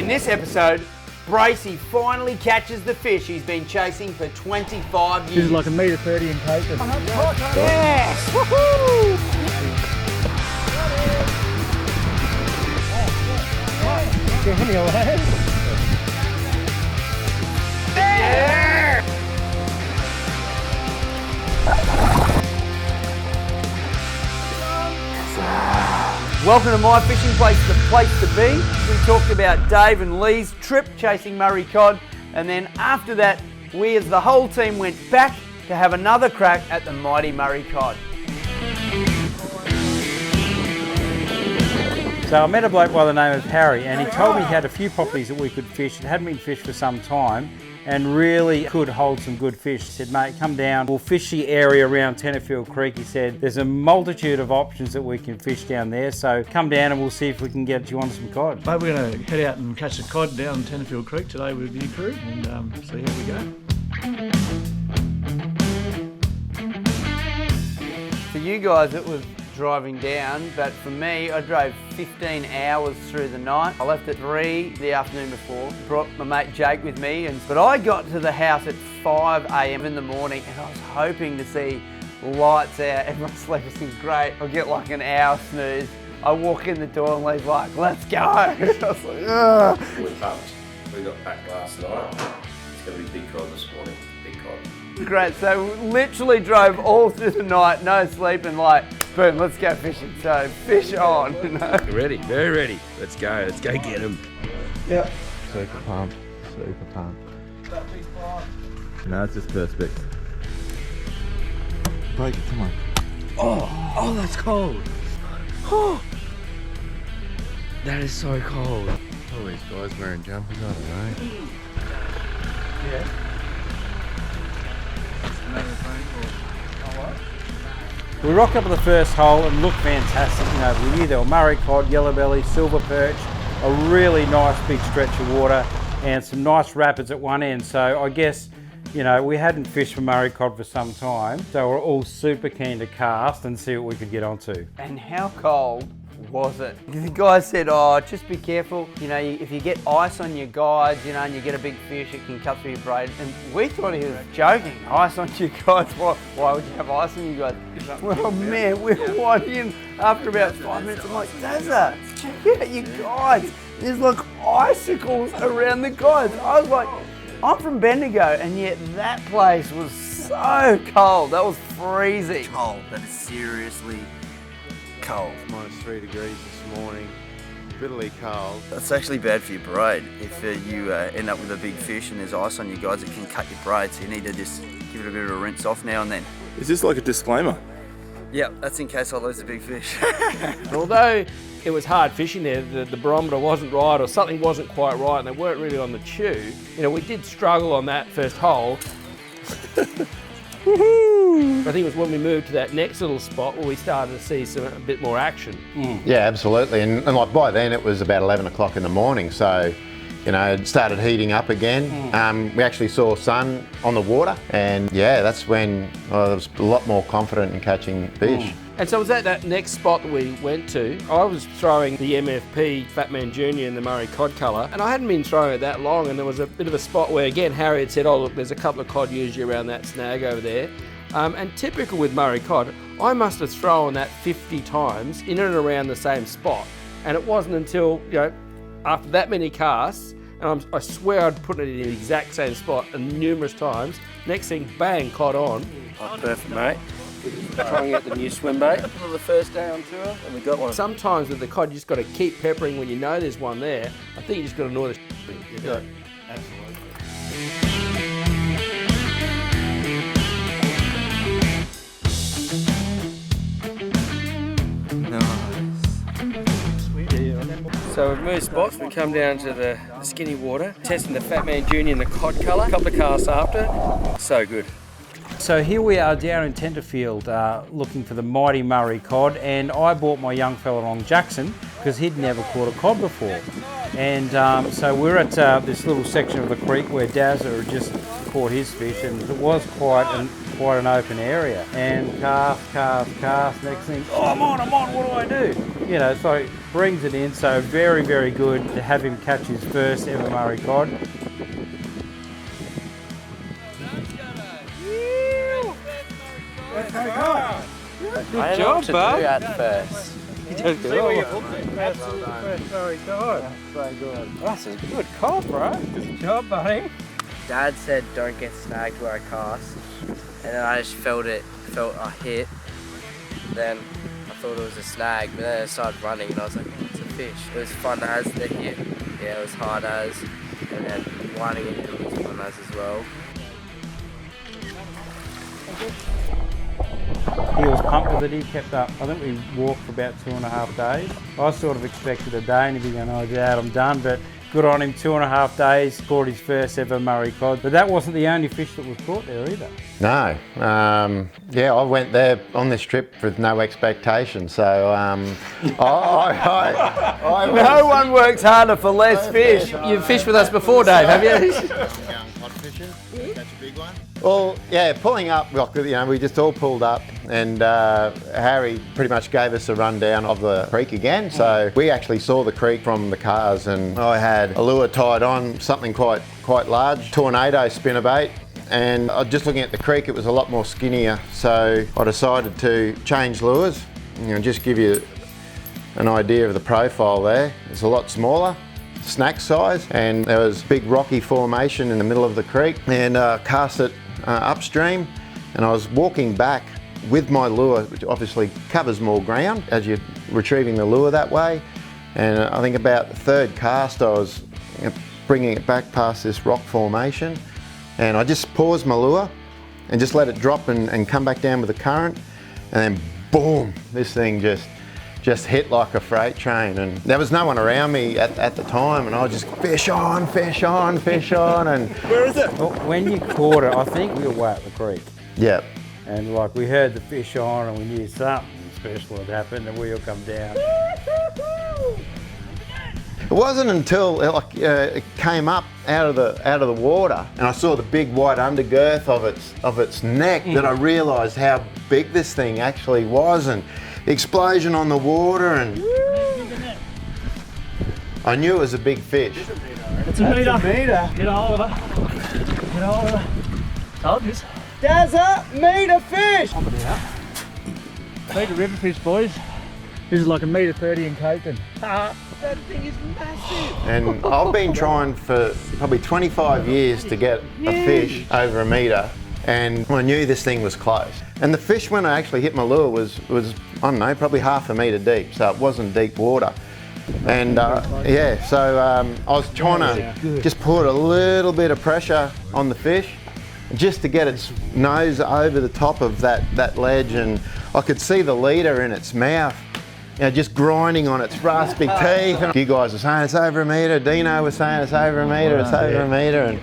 In this episode, Bracie finally catches the fish he's been chasing for 25 years. This is like $1.30 in capers. Yes! Woohoo! Yeah! Welcome to My Fishing Place, the place to be. We talked about Dave and Lee's trip chasing Murray cod, and then after that, we as the whole team went back to have another crack at the mighty Murray cod. So I met a bloke by the name of Harry, and he told me he had a few properties that we could fish. It hadn't been fished for some time and really could hold some good fish. He said, mate, come down, we'll fish the area around Tenterfield Creek. He said, there's a multitude of options that we can fish down there, so come down and we'll see if we can get you on some cod. Mate, we're going to head out and catch the cod down Tenterfield Creek today with your crew, and so here we go. For you guys, it was driving down, but for me, I drove 15 hours through the night. I left at 3 the afternoon before, brought my mate Jake with me, but I got to the house at 5 a.m. in the morning, and I was hoping to see lights out. Everyone's sleeping great. I get like an hour snooze. I walk in the door and Lee's like, let's go. I was like, ugh. We're pumped. We got back last night. It's going to be big cod this morning. Big cod. Great, so we literally drove all through the night, no sleep, and like, boom, let's go fishing. So fish on. You know? Ready, very ready. Let's go get him. Yep. Super pumped, super pumped. No, it's just perfect. Break it, come on. Oh, that's cold. Oh, that is so cold. All these guys wearing jumpers, I don't know. Yeah. We rocked up at the first hole and looked fantastic. You know, we knew there were Murray cod, yellow belly, silver perch, a really nice big stretch of water and some nice rapids at one end. So I guess, you know, we hadn't fished for Murray cod for some time, so we're all super keen to cast and see what we could get onto. And how cold was it? The guy said, oh, just be careful. You know, if you get ice on your guides, you know, and you get a big fish, it can cut through your braid. And we thought he was joking. Ice on your guides? Why would you have ice on your guides? Well, man, we were winding after about 5 minutes. I'm like, Dazza, check out your guides. There's like icicles around the guides. I was like, I'm from Bendigo, and yet that place was so cold. That was freezing. Cold, that is seriously cold. -3 degrees this morning, bitterly cold. That's actually bad for your braid. If you end up with a big fish and there's ice on your guides, it can cut your braid, so you need to just give it a bit of a rinse off now and then. Is this like a disclaimer? Yeah, that's in case I lose a big fish. Although it was hard fishing there, the barometer wasn't right or something wasn't quite right and they weren't really on the chew, you know, we did struggle on that first hole. I think it was when we moved to that next little spot where we started to see a bit more action. Yeah, absolutely. And like by then it was about 11 o'clock in the morning, so you know, it started heating up again. We actually saw sun on the water, and yeah, that's when I was a lot more confident in catching fish. And so it was at that next spot that we went to. I was throwing the MFP Fat Man Junior in the Murray cod colour, and I hadn't been throwing it that long, and there was a bit of a spot where, again, Harry had said, oh look, there's a couple of cod usually around that snag over there. And typical with Murray cod, I must have thrown that 50 times in and around the same spot. And it wasn't until, you know, after that many casts, and I swear I'd put it in the exact same spot and numerous times, next thing, bang, cod on. Oh, perfect, mate. Trying out the new swim bait for the first day on tour, and we got one. Sometimes with the cod, you just got to keep peppering when you know there's one there. I think you just got to annoy the shit. Yeah, absolutely. So we've moved spots, we come down to the skinny water, testing the Fat Man Junior in the cod colour, a couple of casts after, so good. So here we are down in Tenterfield looking for the mighty Murray cod, and I brought my young fella along, Jackson, because he'd never caught a cod before. And so we're at this little section of the creek where Dazza had just caught his fish, and it was quite an quite an open area. And cast, next thing, oh, I'm on, what do I do? You know, so brings it in, so very, very good to have him catch his first ever Murray cod. Good job, bud. At first. That's very good. Very good. That's a good cod, bro. Good job, buddy. Dad said don't get snagged where I cast, and then I just felt a hit. Then I thought it was a snag, but then I started running and I was like, oh, it's a fish. It was fun as the hit. Yeah, it was hard as, and then winding into it was fun as well. He was pumped with it, he kept up. I think we walked for about 2.5 days. I sort of expected a day and he'd be going, oh Dad, I'm done, but good on him, 2.5 days, caught his first ever Murray cod. But that wasn't the only fish that was caught there either. No. Yeah, I went there on this trip with no expectation, so No one works harder for less fish. You've fished with us before, Dave, have you? Cod fishing, catch a big one. Well, yeah, pulling up, we just all pulled up, and Harry pretty much gave us a rundown of the creek again. So we actually saw the creek from the cars, and I had a lure tied on, something quite large, tornado spinnerbait. And just looking at the creek, it was a lot more skinnier. So I decided to change lures, just give you an idea of the profile there. It's a lot smaller, snack size, and there was big rocky formation in the middle of the creek, and cast it upstream, and I was walking back with my lure, which obviously covers more ground as you're retrieving the lure that way. And I think about the third cast, I was bringing it back past this rock formation, and I just paused my lure and just let it drop and come back down with the current, and then boom, this thing just hit like a freight train. And there was no one around me at the time, and I was just fish on, and Where is it? Well, when you caught it, I think we were way up the creek. yeah. And like we heard the fish on and we knew something special had happened, and we'll come down. It wasn't until it came up out of the water, and I saw the big white undergirth of its neck, that I realised how big this thing actually was, and the explosion on the water, and I knew it was a big fish. It's a metre. Get a hold of her. Told you. Dazza, meter fish! Metre river fish, boys. This is like 1.30 metre in Capeton. That thing is massive. And I've been trying for probably 25 years to get a fish over a metre, and I knew this thing was close. And the fish, when I actually hit my lure, was I don't know, probably 1/2 metre deep, so it wasn't deep water. And yeah, so I was trying to just put a little bit of pressure on the fish, just to get its nose over the top of that ledge, and I could see the leader in its mouth, just grinding on its raspy teeth. And you guys were saying it's over a metre, Dino was saying it's over a metre, it's over a metre, and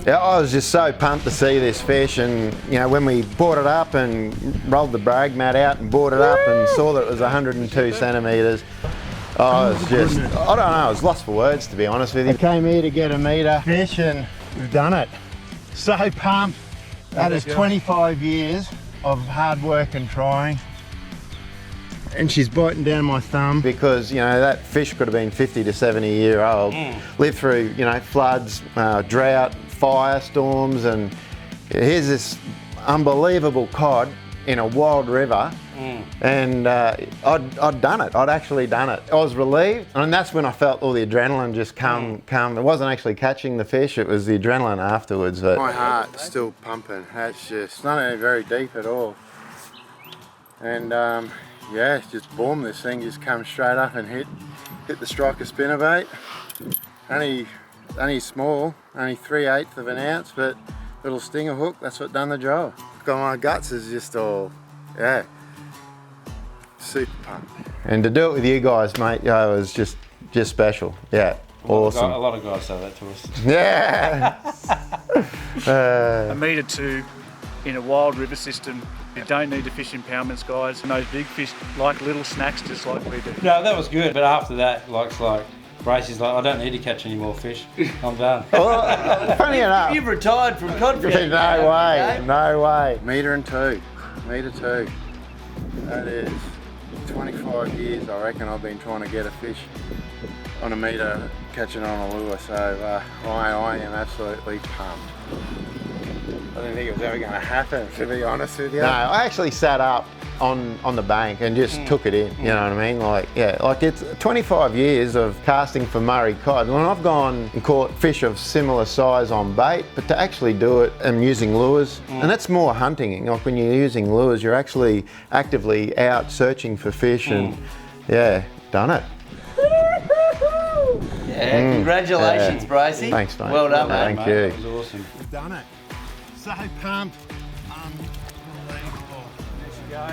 yeah, I was just so pumped to see this fish. And when we brought it up and rolled the brag mat out and brought it up and saw that it was 102 centimetres, I was just, I don't know, I was lost for words, to be honest with you. I came here to get a metre fish, and we've done it. So pumped. That is 25 years of hard work and trying. And she's biting down my thumb because, that fish could have been 50 to 70 year old, lived through, floods, drought, firestorms, and here's this unbelievable cod in a wild river. And I'd done it. I'd actually done it. I was relieved, and that's when I felt all the adrenaline just come. It wasn't actually catching the fish; it was the adrenaline afterwards. But My heart's still pumping. It's just not even very deep at all. And yeah, it's just boom. This thing just comes straight up and hit the striker spinnerbait. Only small, only 3/8 of an ounce, but little stinger hook. That's what done the job. Got my guts is just all, yeah. Super pumped. And to do it with you guys, mate, it was just special. Yeah, awesome. A lot of guys say that to us. Yeah. 1.2 metre in a wild river system. You don't need to fish impoundments, guys. And those big fish like little snacks just like we do. No, that was good, but after that, like Bracie's like, I don't need to catch any more fish. I'm done. Funny enough. You've retired from cod fishing. No way, Okay. no way. Metre and two. That is 25 years I reckon I've been trying to get a fish on a metre catching on a lure, so I am absolutely pumped. I didn't think it was ever going to happen, to be honest with you. No, I actually sat up on the bank and just took it in, you know what I mean? Like, yeah, like it's 25 years of casting for Murray cod. When I've gone and caught fish of similar size on bait, but to actually do it and using lures, and that's more hunting. Like when you're using lures, you're actually actively out searching for fish and yeah, done it. Yeah, congratulations, Bracie. Thanks, mate. Well done, mate. Thank you. That was awesome. We've done it. So pumped.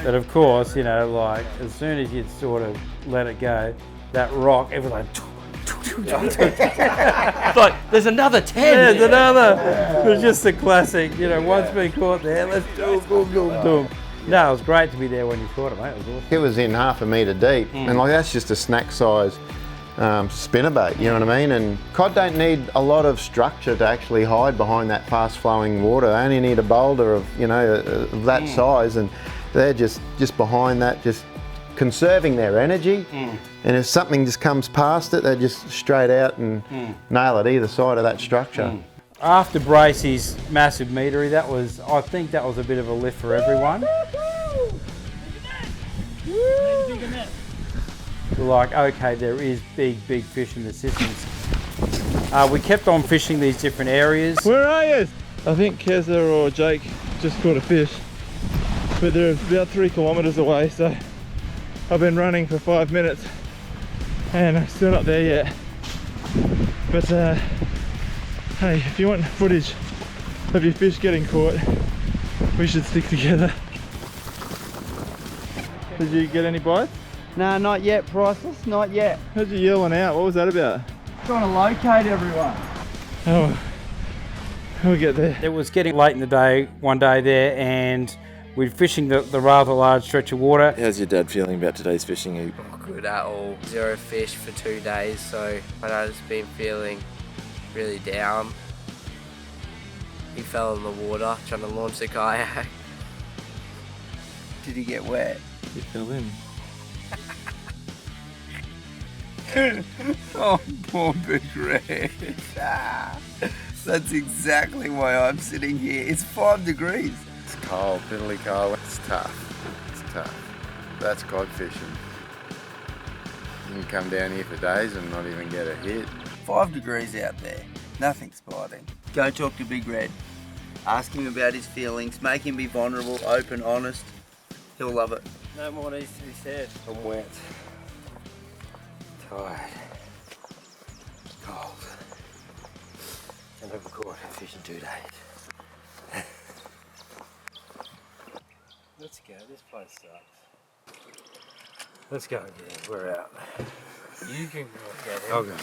But of course, you know, like as soon as you'd sort of let it go, that rock, everyone. Like, there's another 10. Yeah, there's another. It was just a classic, you know, once been caught there, let's do it, boom, boom, boom. No, it was great to be there when you caught it, mate. It was awesome. It was in half a metre deep, and like that's just a snack size spinnerbait, you know what I mean? And cod don't need a lot of structure to actually hide behind that fast flowing water. They only need a boulder of, you know, of that size, and they're just behind that, just conserving their energy. And if something just comes past it, they just straight out and nail it either side of that structure. After Bracie's massive meatery, I think that was a bit of a lift for everyone. We're like, okay, there is big fish in the systems. We kept on fishing these different areas. Where are you? I think Keza or Jake just caught a fish, but they're about 3 kilometres away, so I've been running for 5 minutes and I'm still not there yet. But hey, if you want footage of your fish getting caught, we should stick together. Did you get any bites? No, not yet, Priceless, not yet. How'd you yelling out? What was that about? Trying to locate everyone. Oh, we'll get there. It was getting late in the day, one day there, and we're fishing the rather large stretch of water. How's your dad feeling about today's fishing? Not good at all. 0 fish for 2 days, so I've just been feeling really down. He fell in the water trying to launch the kayak. Did he get wet? He fell in. Oh, poor Big Red. That's exactly why I'm sitting here. It's 5 degrees. It's cold, bitterly cold. It's tough. It's tough. That's cod fishing. You can come down here for days and not even get a hit. 5 degrees out there. Nothing's biting. Go talk to Big Red. Ask him about his feelings. Make him be vulnerable, open, honest. He'll love it. No more needs to be said. I'm wet. Tired. Cold. And I've caught a fish in 2 days. Let's go, this place sucks. Let's go again, we're out. You can go get him. I'll go.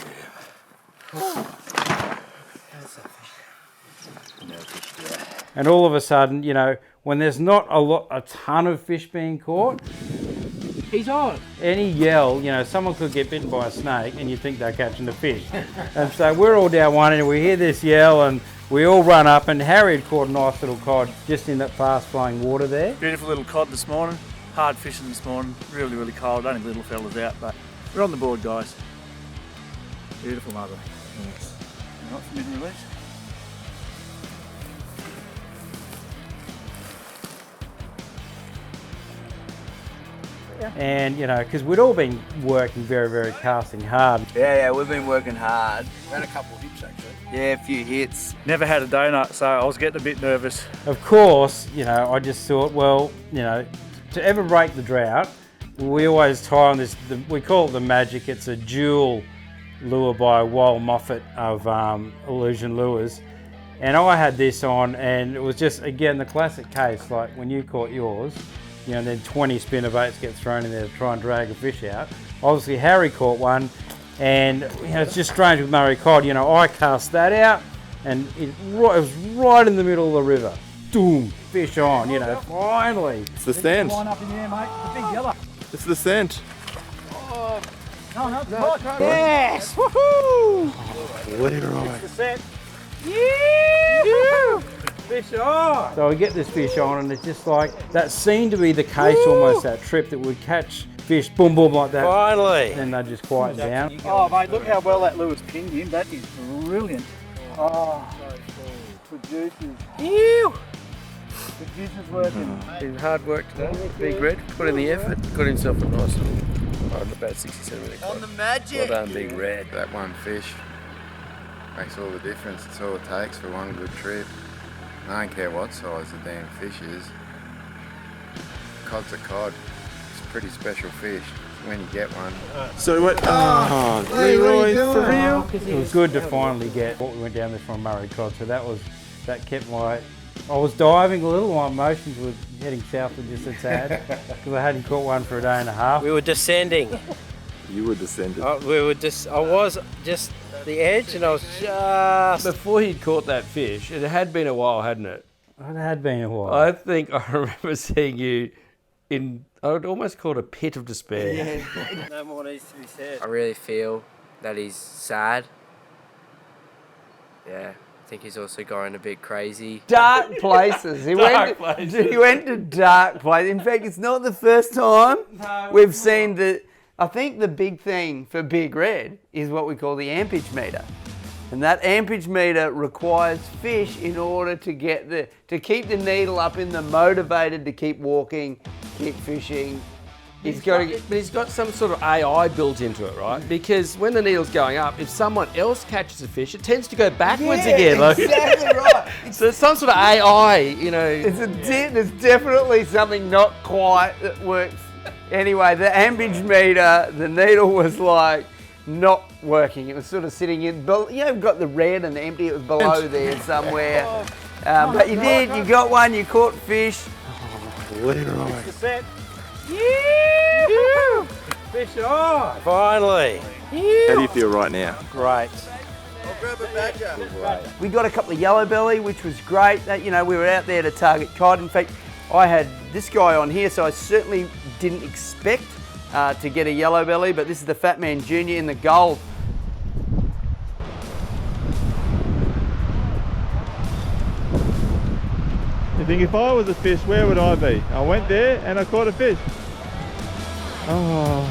How's that fish? No fish there. And all of a sudden, you know, when there's not a ton of fish being caught, He's on. any yell, you know, someone could get bitten by a snake and you think they're catching the fish. And so we're all down one and we hear this yell and we all run up, and Harry had caught a nice little cod just in that fast flowing water there. Beautiful little cod this morning. Hard fishing this morning. Really, really cold. Only little fellas out, but we're on the board, guys. Beautiful mother. Yes. Not for mid-release. And, you know, because we'd all been working very casting hard. Yeah, we've been working hard. Had a couple of hits actually. Yeah, a few hits. Never had a donut, so I was getting a bit nervous. Of course, you know, I just thought, well, you know, to ever break the drought, we always tie on this, we call it the magic. It's a dual lure by Wal Moffat of Illusion Lures. And I had this on, and it was just, again, the classic case, like when you caught yours, you know, and then 20 spinnerbaits get thrown in there to try and drag a fish out. Obviously, Harry caught one, and you know, it's just strange with Murray cod. You know, I cast that out, and it was right in the middle of the river. Boom, fish on. You know, finally. It's the scent. Line up in there, mate. The big yellow. It's the scent. Oh, Yes! Woohoo! Fish on! So we get this fish on, and it's just like, that seemed to be the case almost that trip, that we'd catch fish, boom, boom, like that. Finally! And they'd just quiet down. Oh mate, look how well that lure's pinned him. That is brilliant. Oh, producers. Ew! Producers working. Been hard work today. Big Red put in the effort. Got himself a nice little, about 60 centimetre. On the magic. Well done, Big Red. That one fish makes all the difference. It's all it takes for one good trip. I don't care what size the damn fish is. Cod's a cod. It's a pretty special fish when you get one. So what? Oh, Leroy, for real? It was good to finally get what we went down this from Murray cod, so that kept my, I was diving a little, my emotions were heading southward just a tad, because I hadn't caught one for a day and a half. We were descending. You were descended. I was just the edge, and I was just... Before he'd caught that fish, it had been a while, hadn't it? It had been a while. I think I remember seeing you in, I would almost call it a pit of despair. Yeah. No more needs to be said. I really feel that he's sad. Yeah. I think he's also going a bit crazy. Dark places. He went to dark places. In fact, it's not the first time we've seen the... I think the big thing for Big Red is what we call the ampage meter. And that ampage meter requires fish in order to keep the needle up in the motivated to keep walking, keep fishing. But he's got some sort of AI built into it, right? Because when the needle's going up, if someone else catches a fish, it tends to go backwards again. Exactly right. So it's some sort of AI, you know. There's definitely something not quite that works. Anyway, the ampage meter, the needle was like not working. It was sort of sitting in, you've got the red and the empty, it was below there somewhere. But you did, you got one, you caught fish. Leroy. Fish on! Finally! How do you feel right now? Great. I'll grab a badger. We got a couple of yellow belly, which was great. We were out there to target cod. In fact, I had this guy on here, so I certainly didn't expect to get a yellow belly, but this is the Fat Man Junior in the gold. You think if I was a fish, where would I be? I went there and I caught a fish. Oh.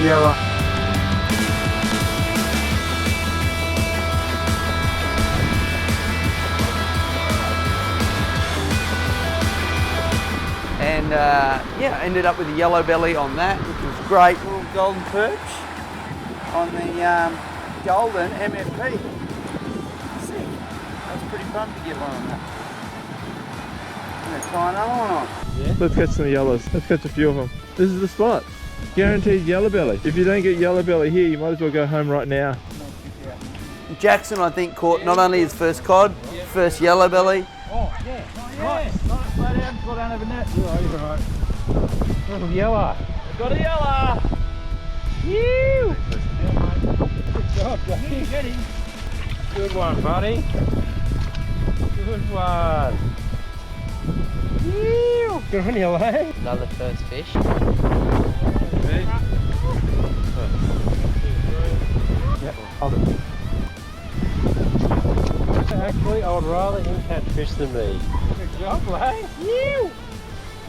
Yellow. And ended up with a yellow belly on that, which was great. Little golden perch on the golden MFP. Sick. I was pretty pumped to get one on that. I'm going to try another one on. Yeah. Let's catch some yellows. Let's catch a few of them. This is the spot. Guaranteed yellow belly. If you don't get yellow belly here, you might as well go home right now. Jackson, I think, caught not only his first cod, first yellow belly. Oh, yeah. Nice. Slow down, slow down over net. You're right. Little yellow. Got a yellow! Woo! Good job, Jackie. Get him. Good one, buddy. Good one. Woo! Good on you, eh? Another first fish. Yep, hold it. Actually, I would rather him catch fish than me. Good job, eh?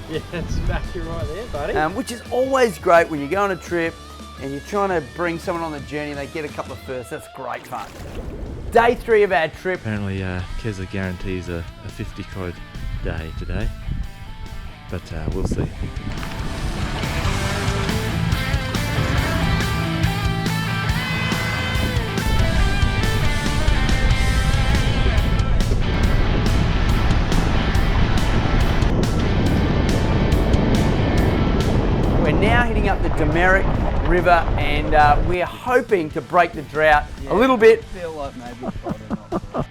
Yeah, smack you right there, buddy. Which is always great when you go on a trip and you're trying to bring someone on the journey and they get a couple of firsts. That's great fun. Day 3 of our trip. Apparently Keza guarantees a 50 cod day today, but we'll see. We're now heading up the Demerit River and we're hoping to break the drought a little bit. Feel like maybe Friday.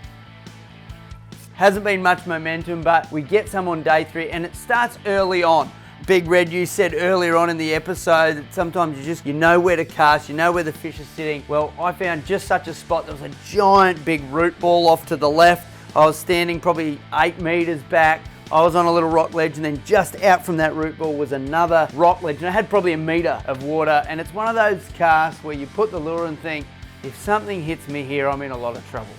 Hasn't been much momentum, but we get some on day 3 and it starts early on. Big Red, you said earlier on in the episode that sometimes you know where to cast, you know where the fish are sitting. Well, I found just such a spot. There was a giant big root ball off to the left. I was standing probably 8 meters back. I was on a little rock ledge, and then just out from that root ball was another rock ledge, and it had probably 1 meter of water. And it's one of those casts where you put the lure and think, if something hits me here, I'm in a lot of trouble.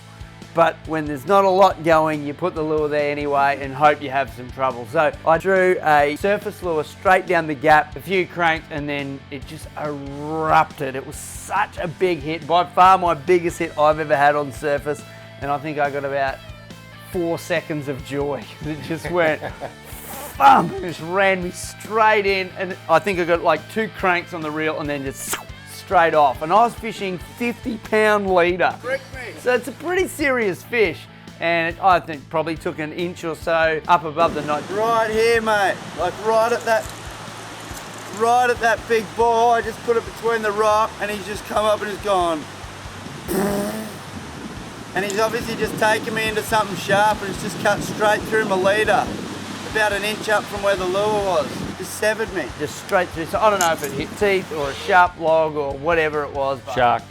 But when there's not a lot going, you put the lure there anyway and hope you have some trouble. So I drew a surface lure straight down the gap, a few cranks, and then it just erupted. It was such a big hit, by far my biggest hit I've ever had on surface. And I think I got about 4 seconds of joy. It just went, bum, and just ran me straight in. And I think I got like 2 cranks on the reel and then just straight off. And I was fishing 50-pound leader. So it's a pretty serious fish. And I think probably took an inch or so up above the knot. Right here, mate. Like right at that big ball. I just put it between the rock and he's just come up and he's gone. And he's obviously just taken me into something sharp and it's just cut straight through my leader. About an inch up from where the lure was. Just severed me. Just straight through. So I don't know if it hit teeth or a sharp log or whatever it was. Shark.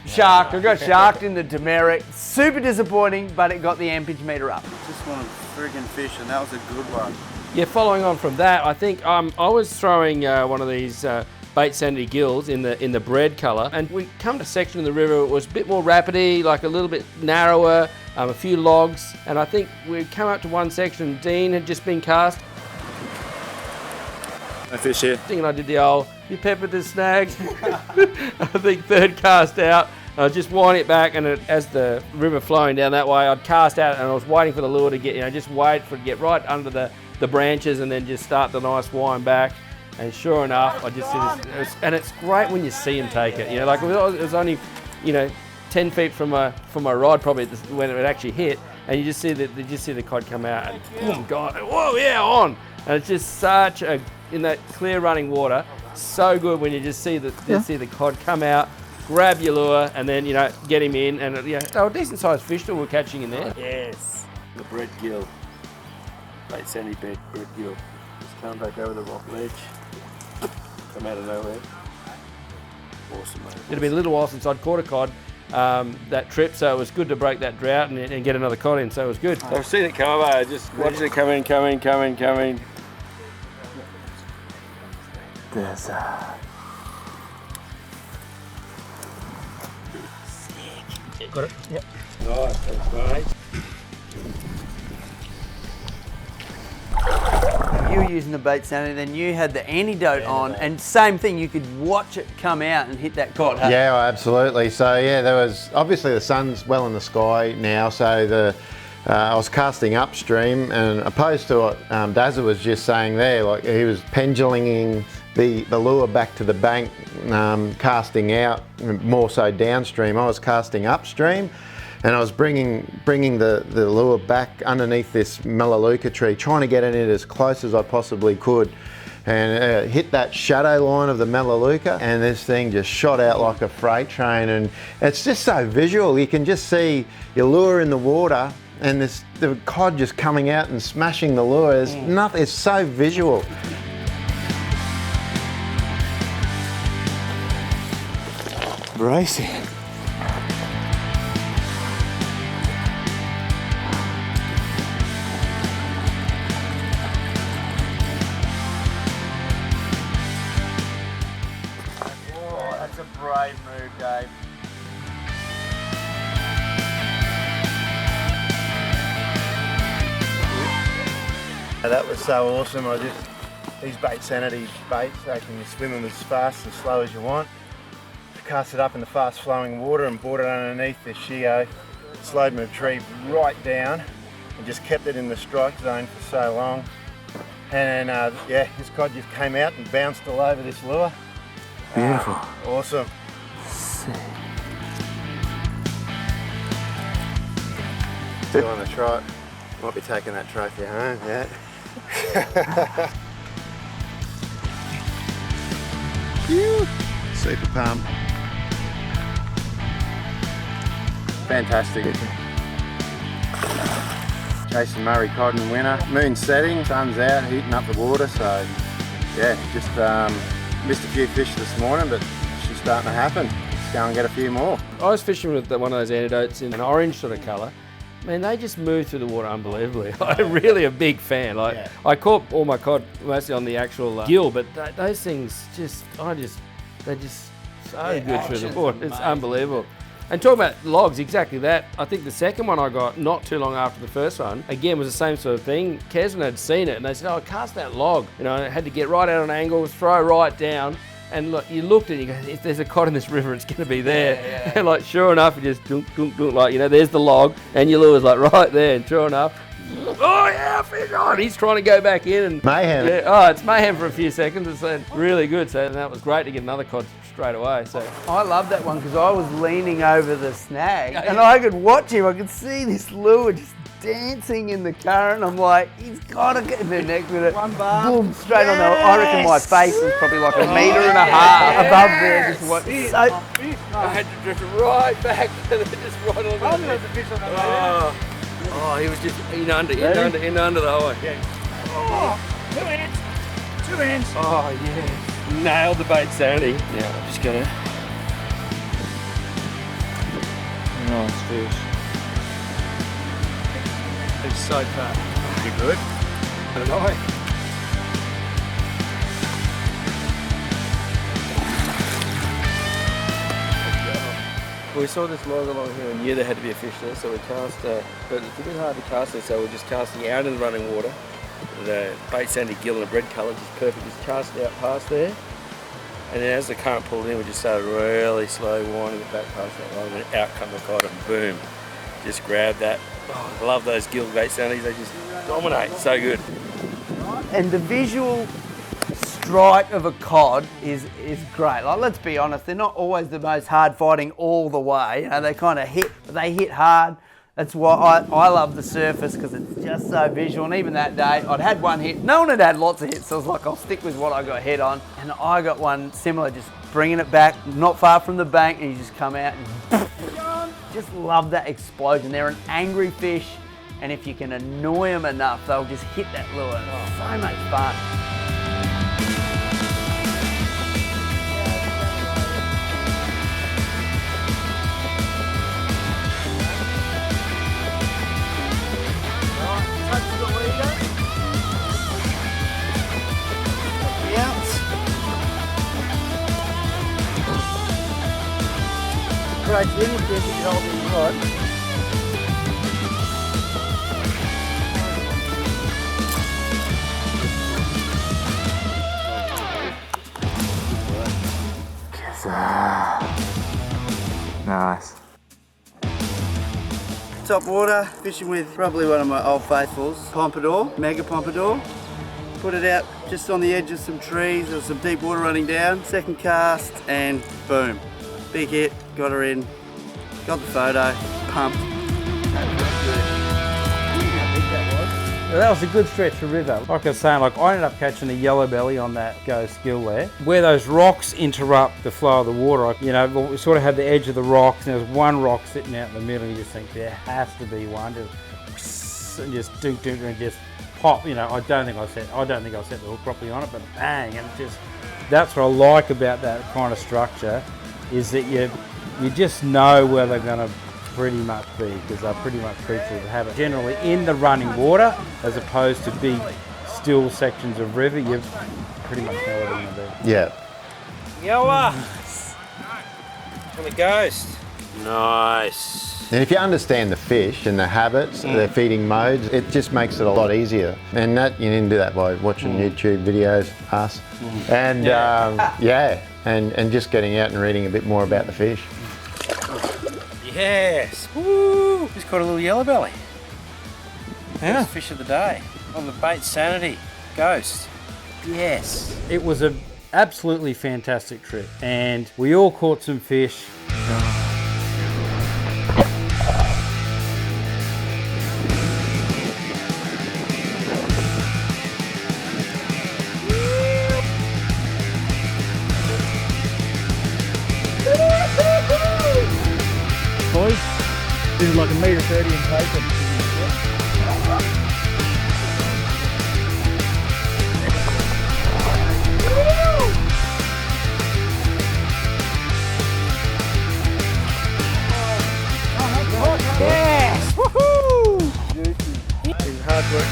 Sharked. I got sharked in the demerit. Super disappointing, but it got the ampage meter up. Just wanted friggin' fish and that was a good one. Yeah, following on from that, I think I was throwing one of these bait sandy gills in the bread colour, and we come to a section of the river. It was a bit more rapidy, like a little bit narrower, a few logs, and I think we come up to one section. Dean had just been cast. No fish here. Thinking I did the old, you peppered the snag. I think third cast out. I was just winding it back, and as the river flowing down that way, I'd cast out and I was waiting for the lure to get, just wait for it to get right under the branches and then just start the nice wind back. And sure enough, I just see this, and it's great when you see him take it. Like it was only, 10 feet from my rod probably when it actually hit, and you just see the cod come out and boom, God, whoa, yeah, on. And it's just such a, in that clear running water, so good when you just see the cod come out, grab your lure, and then get him in, and they were decent sized fish that we're catching in there. Yes, the bread gill, bait sandy bread gill. Just come back over the rock ledge. Come out of nowhere. Awesome, mate. It'd been a little while since I'd caught a cod that trip, so it was good to break that drought and get another cod in, so it was good. I've seen it come over, just watching it come in. There's Got it? Yep. nice, thanks, mate. You were using the bait sandy, then you had the antidote on, and same thing, you could watch it come out and hit that cod. Huh? Yeah, absolutely. So yeah, there was obviously the sun's well in the sky now, so I was casting upstream, and opposed to what Dazza was just saying there, like he was penduluming the lure back to the bank, casting out more so downstream. I was casting upstream, and I was bringing the lure back underneath this melaleuca tree, trying to get it in as close as I possibly could, and hit that shadow line of the melaleuca, and this thing just shot out like a freight train. And it's just so visual. You can just see your lure in the water and the cod just coming out and smashing the lure. It's nothing. It's so visual. Bracie. Oh, that's a brave move, Dave. That was so awesome. These bait sanity baits, they can swim them as fast and slow as you want. Cast it up in the fast flowing water and brought it underneath this shio, slowed my retrieve right down and just kept it in the strike zone for so long. And then, this cod just came out and bounced all over this lure. Beautiful. Awesome. Still on the trot. Might be taking that trophy home, yeah. Super pump. Fantastic. Chasing Murray cod in winter. Moon setting, sun's out, heating up the water, so yeah, just missed a few fish this morning, but it's just starting to happen. Let's go and get a few more. I was fishing with one of those antidotes in an orange sort of colour. Man, they just move through the water unbelievably. I'm really a big fan. Like, I caught all my cod mostly on the actual gill, but those things they're just so good through the water. It's unbelievable. And talking about logs, exactly that. I think the second one I got not too long after the first one, again, was the same sort of thing. Kesman had seen it and they said, oh, cast that log. You know, I had to get right out on an angle, throw right down. And look, you looked and you go, if there's a cod in this river, it's going to be there. And like, sure enough, you just dunk, dunk, dunk, like, you know, there's the log, and your lure's like right there. And sure enough, oh yeah, fish on. He's trying to go back in and Mayhem. Yeah, oh, it's mayhem for a few seconds. It's really good. So that was great to get another cod straight away. So I love that one because I was leaning over the snag and I could watch him. I could see this lure just dancing in the current. I'm like, he's got to get in there next minute. One bar. Boom, straight on the. I reckon my face was probably like a metre and a half above there. Just what? I had to drift right back and then just right on the Oh, he was just in under the high. Yeah. Oh, 2 hands. 2 hands. Oh, yeah. Nailed the bait, Sandy. Yeah, I'm just gonna. Nice fish. It's so fat. You good? I don't know. We saw this log along here and knew there had to be a fish there, so we cast, but it's a bit hard to cast it, so we're just casting out in the running water. The bait sandy gill in a bread colour, just perfect, just cast it out past there. And then as the current pulled in, we just started really slow winding it back past that log, and out come the cod and boom, just grabbed that. Oh, I love those gill bait sandies, they just dominate, so good. And the visual strike of a cod is great. Like, let's be honest, they're not always the most hard fighting all the way. You know, they kind of hit, but they hit hard. That's why I love the surface, because it's just so visual. And even that day, I'd had one hit. No one had had lots of hits, so I was like, I'll stick with what I got head on. And I got one similar, just bringing it back, not far from the bank, and you just come out and just love that explosion. They're an angry fish, and if you can annoy them enough, they'll just hit that lure. Oh, so much fun. Right, in the fish, you hold the rod. Nice. Top water, fishing with probably one of my old faithfuls, pompadour, mega pompadour. Put it out just on the edge of some trees, there was some deep water running down. Second cast and boom. Big hit, got her in, got the photo, pumped. Well, that was a good stretch of river. Like I was saying, like, I ended up catching a yellow belly on that ghost gill there. Where those rocks interrupt the flow of the water, you know, we sort of had the edge of the rocks, and there was one rock sitting out in the middle, and you just think there has to be one. Just dunk, dunk, and just pop. You know, I don't think I set the hook properly on it, but bang, and it just, that's what I like about that kind of structure, is that you just know where they're going to pretty much be, because they're pretty much creatures of habit. Generally in the running water, as opposed to big still sections of river, you pretty much know where they're going to be. Yeah. Yoa! On the ghost. Nice. And if you understand the fish and the habits, their feeding modes, it just makes it a lot easier. And that you can do that by watching YouTube videos, us, and and just getting out and reading a bit more about the fish. Yes! Woo! Just caught a little yellow belly. Yeah. First fish of the day on the bait sanity ghost. Yes. It was an absolutely fantastic trip, and we all caught some fish. This is like 1.30 metre in paper. hard work.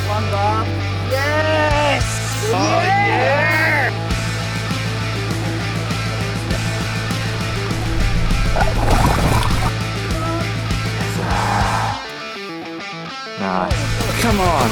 One bar. Yes! Oh, yeah! Nice. Come on.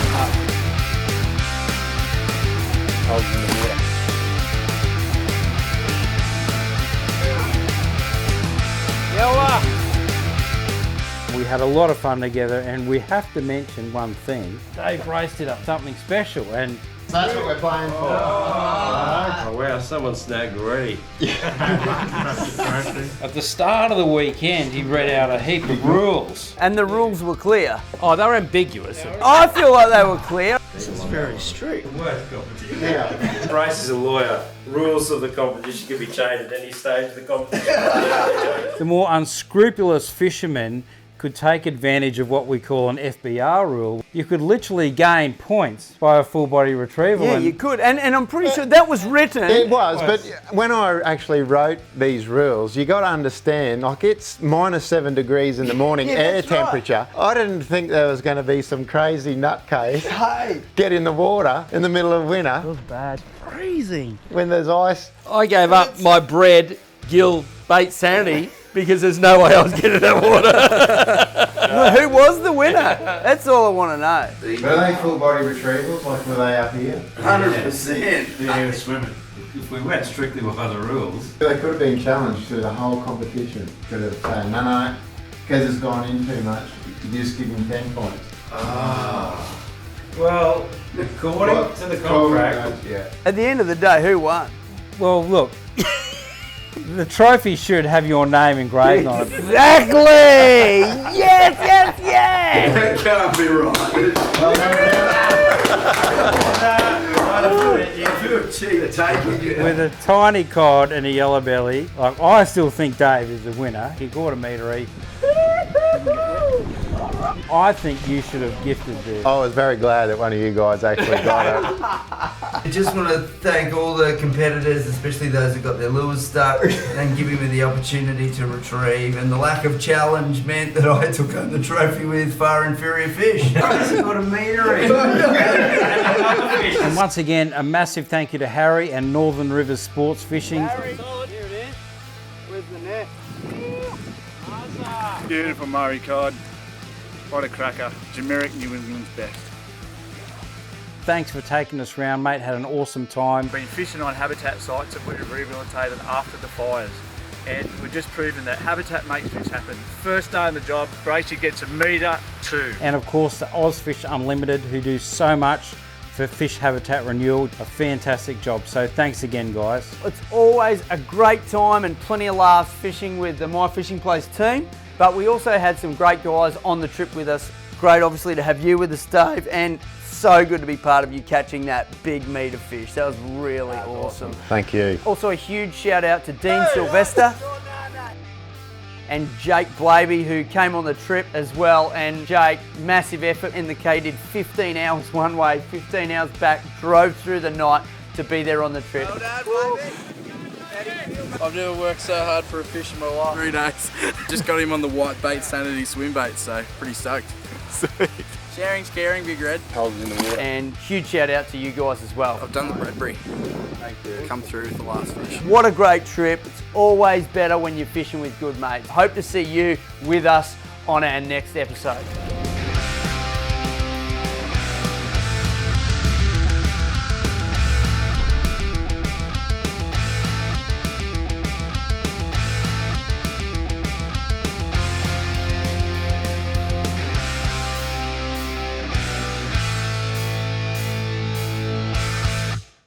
We had a lot of fun together, and we have to mention one thing. Dave Bracie did up something special, and That's what we're playing for. Oh wow, someone snagged already. at the start of the weekend, he read out a heap of rules. And the rules were clear. Oh, they were ambiguous. I feel like they were clear. This is very strict. The worst competition. Yeah. Brace is a lawyer. Rules of the competition can be changed at any stage of the competition. The more unscrupulous fishermen could take advantage of what we call an FBR rule. You could literally gain points by a full body retrieval. Yeah, you could. And I'm pretty sure that was written. It was, but when I actually wrote these rules, you got to understand, like it's -7 degrees in the morning, Yeah, air that's right. temperature. I didn't think there was going to be some crazy nutcase get in the water in the middle of winter. It was bad. Freezing. When there's ice. I gave up my bread, gill, bait sanity because there's no way I was getting that water. Well, who was the winner? That's all I want to know. Were they full body retrievals, like were they up here? 100%. Yeah, swimming. If we went strictly by the rules. They could have been challenged through the whole competition. Could have said, no, Kez has gone in too much. You just give him 10 points. Well, according to the contract, Yeah. At the end of the day, who won? Well, look, the trophy should have your name engraved on it. Exactly! Yes, yes, yes! That can't be right. You're a cheater taking you. With a tiny cod and a yellow belly, like I still think Dave is the winner. He caught a metre each. I think you should have gifted this. I was very glad that one of you guys actually got it. I just want to thank all the competitors, especially those who got their lures stuck, and giving me the opportunity to retrieve. And the lack of challenge meant that I took home the trophy with far inferior fish. I just got a metre. And once again, a massive thank you to Harry and Northern Rivers Sports Fishing. Here it is. Where's the net? Beautiful Murray cod. What a cracker. Generic New England's best. Thanks for taking us round, mate. Had an awesome time. Been fishing on habitat sites that we've rehabilitated after the fires. And we've just proven that habitat makes fish happen. First day on the job, Bracie gets a metre too. And of course, the Ozfish Unlimited, who do so much for fish habitat renewal. A fantastic job. So thanks again, guys. It's always a great time and plenty of laughs fishing with the My Fishing Place team. But we also had some great guys on the trip with us. Great, obviously, to have you with us, Dave, and so good to be part of you catching that big meat of fish. That was really awesome. Thank you. Also, a huge shout out to Dean Sylvester and Jake Blaby, who came on the trip as well. And Jake, massive effort in the K, did 15 hours one way, 15 hours back, drove through the night to be there on the trip. I've never worked so hard for a fish in my life. 3 days. Just got him on the white bait sanity swim bait, so pretty stoked. Sweet. Sharing's caring, Big Red. Holds in the water. And huge shout out to you guys as well. I've done the Bradbury. Thank you. Come through with the last fish. What a great trip. It's always better when you're fishing with good mates. Hope to see you with us on our next episode.